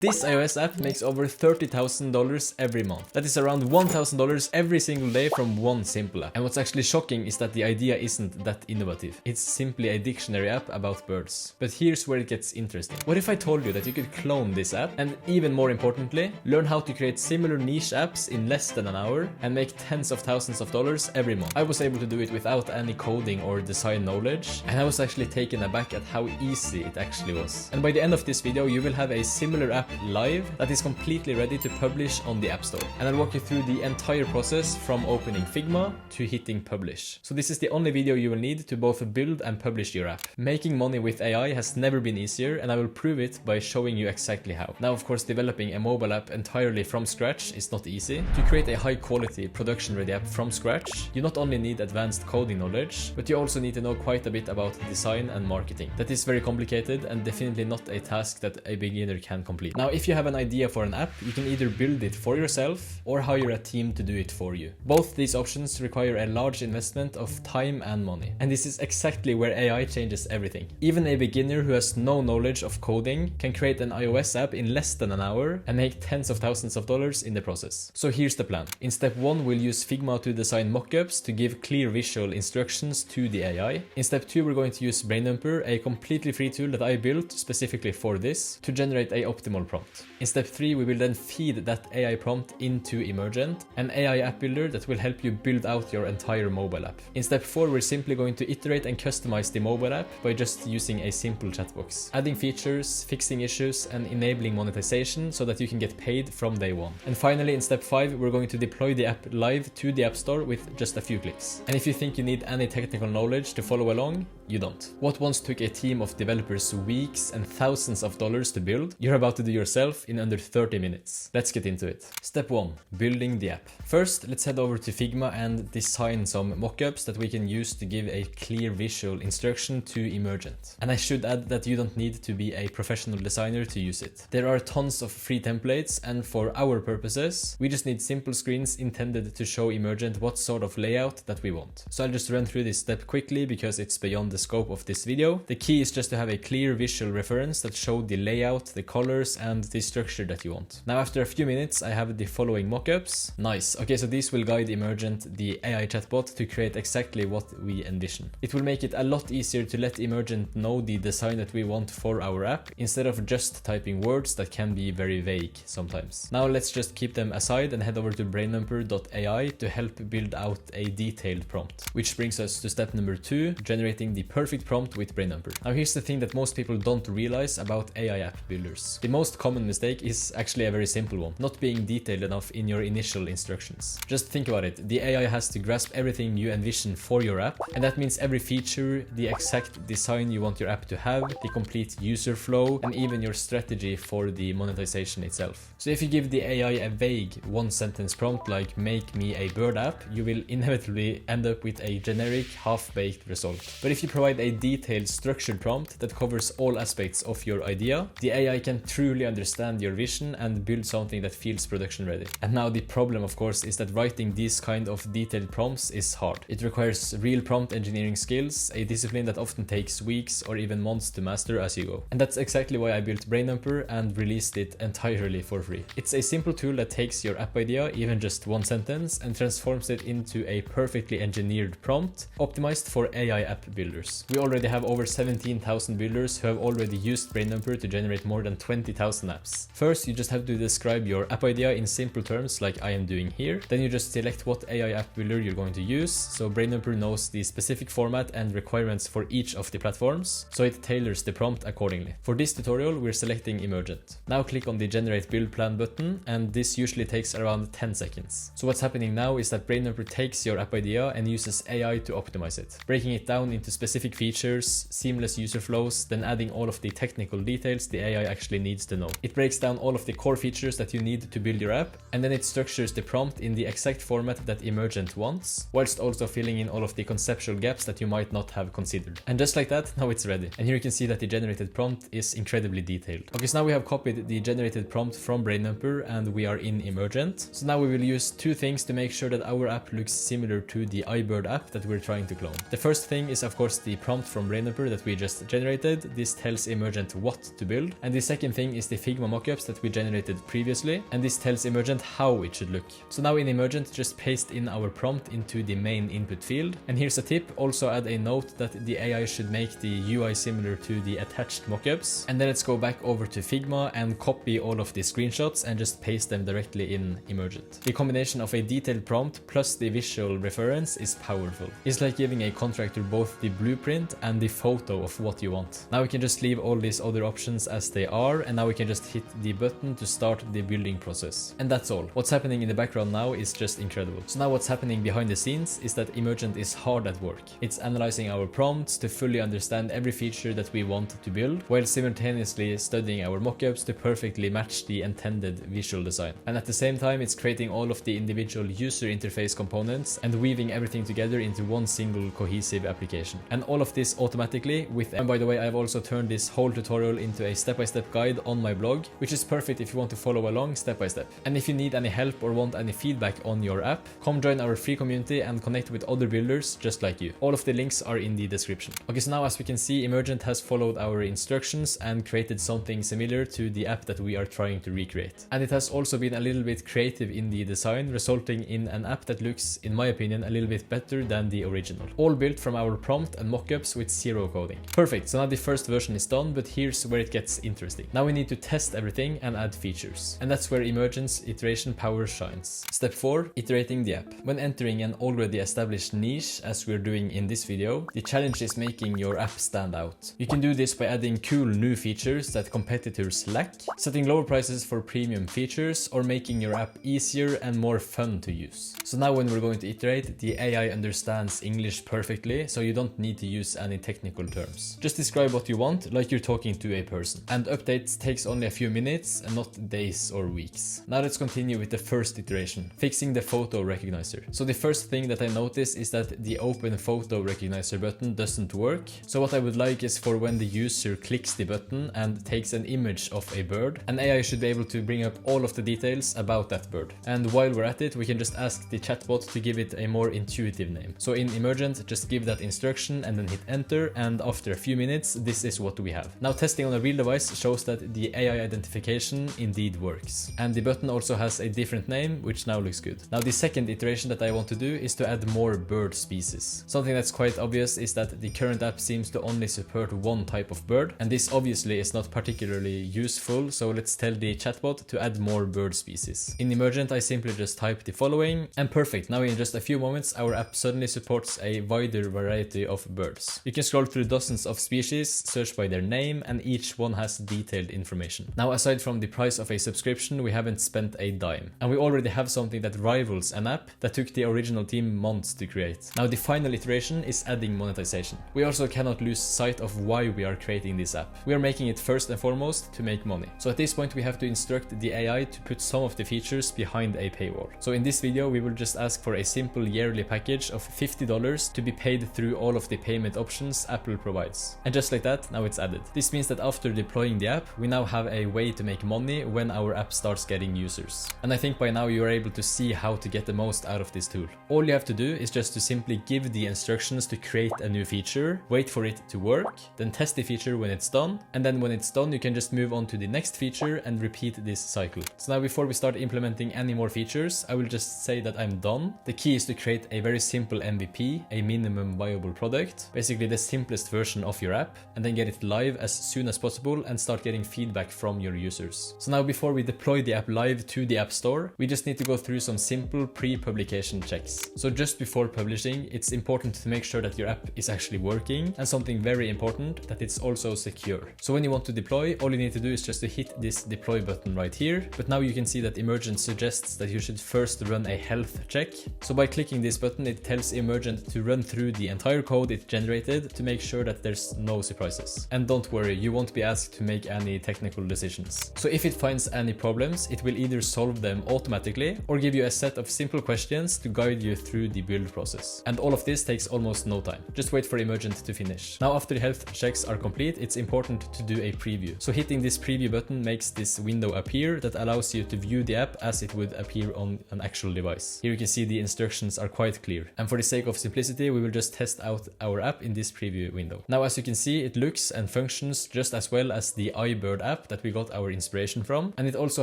This iOS app makes over $30,000 every month. That is around $1,000 every single day from one simple app. And what's actually shocking is that the idea isn't that innovative. It's simply a dictionary app about birds. But here's where it gets interesting. What if I told you that you could clone this app and, even more importantly, learn how to create similar niche apps in less than an hour and make tens of thousands of dollars every month? I was able to do it without any coding or design knowledge, and I was actually taken aback at how easy it actually was. And by the end of this video, you will have a similar app live that is completely ready to publish on the App Store. And I'll walk you through the entire process from opening Figma to hitting publish. So this is the only video you will need to both build and publish your app. Making money with AI has never been easier, and I will prove it by showing you exactly how. Now, of course, developing a mobile app entirely from scratch is not easy. To create a high quality production ready app from scratch, you not only need advanced coding knowledge, but you also need to know quite a bit about design and marketing. That is very complicated and definitely not a task that a beginner can complete. Now, if you have an idea for an app, you can either build it for yourself or hire a team to do it for you. Both these options require a large investment of time and money. And this is exactly where AI changes everything. Even a beginner who has no knowledge of coding can create an iOS app in less than an hour and make tens of thousands of dollars in the process. So here's the plan. In step 1, we'll use Figma to design mockups to give clear visual instructions to the AI. In step 2, we're going to use Braindumper, a completely free tool that I built specifically for this, to generate an optimal prompt. In step 3, we will then feed that AI prompt into Emergent, an AI app builder that will help you build out your entire mobile app. In step 4, we're simply going to iterate and customize the mobile app by just using a simple chat box, adding features, fixing issues, and enabling monetization so that you can get paid from day one. And finally, in step 5, we're going to deploy the app live to the App Store with just a few clicks. And if you think you need any technical knowledge to follow along, you don't. What once took a team of developers weeks and thousands of dollars to build, you're about to do yourself in under 30 minutes. Let's get into it. Step 1. Building the app. First, let's head over to Figma and design some mockups that we can use to give a clear visual instruction to Emergent. And I should add that you don't need to be a professional designer to use it. There are tons of free templates, and for our purposes, we just need simple screens intended to show Emergent what sort of layout that we want. So I'll just run through this step quickly because it's beyond the scope of this video. The key is just to have a clear visual reference that shows the layout, the colors, and the structure that you want. Now, after a few minutes, I have the following mockups. Nice. Okay, so these will guide Emergent, the AI chatbot, to create exactly what we envision. It will make it a lot easier to let Emergent know the design that we want for our app, instead of just typing words that can be very vague sometimes. Now let's just keep them aside and head over to braindumper.ai to help build out a detailed prompt. Which brings us to step number 2, generating the perfect prompt with Braindumper. Now here's the thing that most people don't realize about AI app builders. The most common mistake is actually a very simple one, not being detailed enough in your initial instructions. Just think about it. The AI has to grasp everything you envision for your app, and that means every feature, the exact design you want your app to have, the complete user flow, and even your strategy for the monetization itself. So if you give the AI a vague one-sentence prompt like "make me a bird app," you will inevitably end up with a generic, half-baked result. But if you provide a detailed, structured prompt that covers all aspects of your idea, the AI can truly understand your vision and build something that feels production ready. And now the problem, of course, is that writing these kind of detailed prompts is hard. It requires real prompt engineering skills, a discipline that often takes weeks or even months to master as you go. And that's exactly why I built Braindumper and released it entirely for free. It's a simple tool that takes your app idea, even just one sentence, and transforms it into a perfectly engineered prompt optimized for AI app builders. We already have over 17,000 builders who have already used Braindumper to generate more than 20,000 apps. First, you just have to describe your app idea in simple terms like I am doing here. Then you just select what AI app builder you're going to use, so Braindumper knows the specific format and requirements for each of the platforms, so it tailors the prompt accordingly. For this tutorial, we're selecting Emergent. Now click on the Generate Build Plan button, and this usually takes around 10 seconds. So what's happening now is that Braindumper takes your app idea and uses AI to optimize it, breaking it down into specific features, seamless user flows, then adding all of the technical details the AI actually needs to know. It breaks down all of the core features that you need to build your app, and then it structures the prompt in the exact format that Emergent wants, whilst also filling in all of the conceptual gaps that you might not have considered. And just like that, now it's ready. And here you can see that the generated prompt is incredibly detailed. Okay, so now we have copied the generated prompt from Braindumper and we are in Emergent. So now we will use two things to make sure that our app looks similar to the iBird app that we're trying to clone. The first thing is of course the prompt from Braindumper that we just generated. This tells Emergent what to build. And the second thing is the Figma mockups that we generated previously, and this tells Emergent how it should look. So now in Emergent, just paste in our prompt into the main input field. And here's a tip, also add a note that the AI should make the UI similar to the attached mockups. And then let's go back over to Figma and copy all of the screenshots and just paste them directly in Emergent. The combination of a detailed prompt plus the visual reference is powerful. It's like giving a contractor both the blueprint and the photo of what you want. Now we can just leave all these other options as they are, and now we can just hit the button to start the building process. And that's all. What's happening in the background now is just incredible. So now what's happening behind the scenes is that Emergent is hard at work. It's analyzing our prompts to fully understand every feature that we want to build, while simultaneously studying our mockups to perfectly match the intended visual design. And at the same time, it's creating all of the individual user interface components and weaving everything together into one single cohesive application. And all of this automatically with, and by the way, I've also turned this whole tutorial into a step-by-step guide on my blog, which is perfect if you want to follow along step by step. And if you need any help or want any feedback on your app, come join our free community and connect with other builders just like you. All of the links are in the description. Okay, so now as we can see, Emergent has followed our instructions and created something similar to the app that we are trying to recreate. And it has also been a little bit creative in the design, resulting in an app that looks, in my opinion, a little bit better than the original. All built from our prompt and mockups with zero coding. Perfect, so now the first version is done, but here's where it gets interesting. Now we need to test everything and add features. And that's where Emergent's iteration power shines. Step 4, iterating the app. When entering an already established niche, as we're doing in this video, the challenge is making your app stand out. You can do this by adding cool new features that competitors lack, setting lower prices for premium features, or making your app easier and more fun to use. So now when we're going to iterate, the AI understands English perfectly, so you don't need to use any technical terms. Just describe what you want like you're talking to a person. And updates takes only a few minutes and not days or weeks. Now let's continue with the first iteration, fixing the photo recognizer. So the first thing that I notice is that the open photo recognizer button doesn't work. So what I would like is for when the user clicks the button and takes an image of a bird, an AI should be able to bring up all of the details about that bird. And while we're at it, we can just ask the chatbot to give it a more intuitive name. So in Emergent, just give that instruction and then hit enter, and after a few minutes, this is what we have. Now testing on a real device shows that the AI identification indeed works. And the button also has a different name, which now looks good. Now the second iteration that I want to do is to add more bird species. Something that's quite obvious is that the current app seems to only support one type of bird, and this obviously is not particularly useful, so let's tell the chatbot to add more bird species. In Emergent, I simply just type the following, and perfect, now in just a few moments our app suddenly supports a wider variety of birds. You can scroll through dozens of species, search by their name, and each one has detailed information. Now aside from the price of a subscription, we haven't spent a dime, and we already have something that rivals an app that took the original team months to create. Now the final iteration is adding monetization. We also cannot lose sight of why we are creating this app. We are making it first and foremost to make money. So at this point we have to instruct the AI to put some of the features behind a paywall. So in this video we will just ask for a simple yearly package of $50 to be paid through all of the payment options Apple provides. And just like that, now it's added. This means that after deploying the app, we now have a way to make money when our app starts getting users. And I think by now you are able to see how to get the most out of this tool. All you have to do is just to simply give the instructions to create a new feature, wait for it to work, then test the feature when it's done, and then when it's done you can just move on to the next feature and repeat this cycle. So now before we start implementing any more features, I will just say that I'm done. The key is to create a very simple MVP, a minimum viable product, basically the simplest version of your app, and then get it live as soon as possible and start getting feedback from your users. So now before we deploy the app live to the App Store, we just need to go through some simple pre-publication checks. So just before publishing, it's important to make sure that your app is actually working, and something very important, that it's also secure. So when you want to deploy, all you need to do is just to hit this deploy button right here, but now you can see that Emergent suggests that you should first run a health check. So by clicking this button, it tells Emergent to run through the entire code it generated to make sure that there's no surprises. And don't worry, you won't be asked to make any technical decisions. So if it finds any problems, it will either solve them automatically or give you a set of simple questions to guide you through the build process. And all of this takes almost no time. Just wait for Emergent to finish. Now after the health checks are complete, it's important to do a preview. So hitting this preview button makes this window appear that allows you to view the app as it would appear on an actual device. Here you can see the instructions are quite clear. And for the sake of simplicity, we will just test out our app in this preview window. Now as you can see, it looks and functions just as well as the iBird app, app that we got our inspiration from, and it also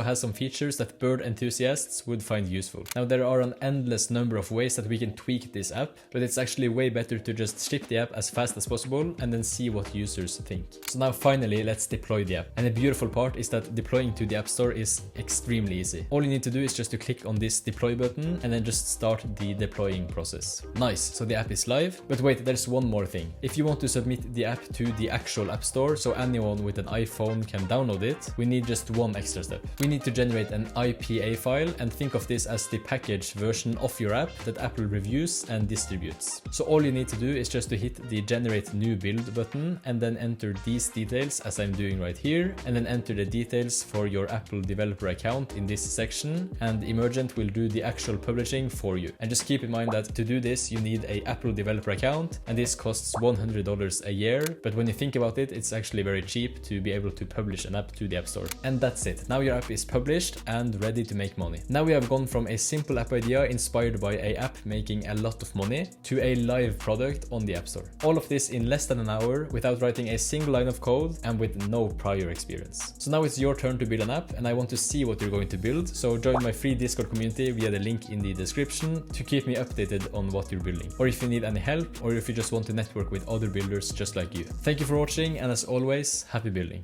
has some features that bird enthusiasts would find useful. Now there are an endless number of ways that we can tweak this app, but it's actually way better to just ship the app as fast as possible and then see what users think. So now finally let's deploy the app. And the beautiful part is that deploying to the App Store is extremely easy. All you need to do is just to click on this deploy button and then just start the deploying process. Nice, so the app is live, but wait, there's one more thing. If you want to submit the app to the actual App Store so anyone with an iPhone can download it, we need just one extra step. We need to generate an IPA file and think of this as the packaged version of your app that Apple reviews and distributes. So all you need to do is just to hit the generate new build button and then enter these details as I'm doing right here, and then enter the details for your Apple developer account in this section, and Emergent will do the actual publishing for you. And just keep in mind that to do this you need an Apple developer account, and this costs $100 a year, but when you think about it, it's actually very cheap to be able to publish an app to the App Store. And that's it. Now your app is published and ready to make money. Now we have gone from a simple app idea inspired by an app making a lot of money to a live product on the App Store. All of this in less than an hour without writing a single line of code and with no prior experience. So now it's your turn to build an app, and I want to see what you're going to build, so join my free Discord community via the link in the description to keep me updated on what you're building, or if you need any help, or if you just want to network with other builders just like you. Thank you for watching, and as always, happy building.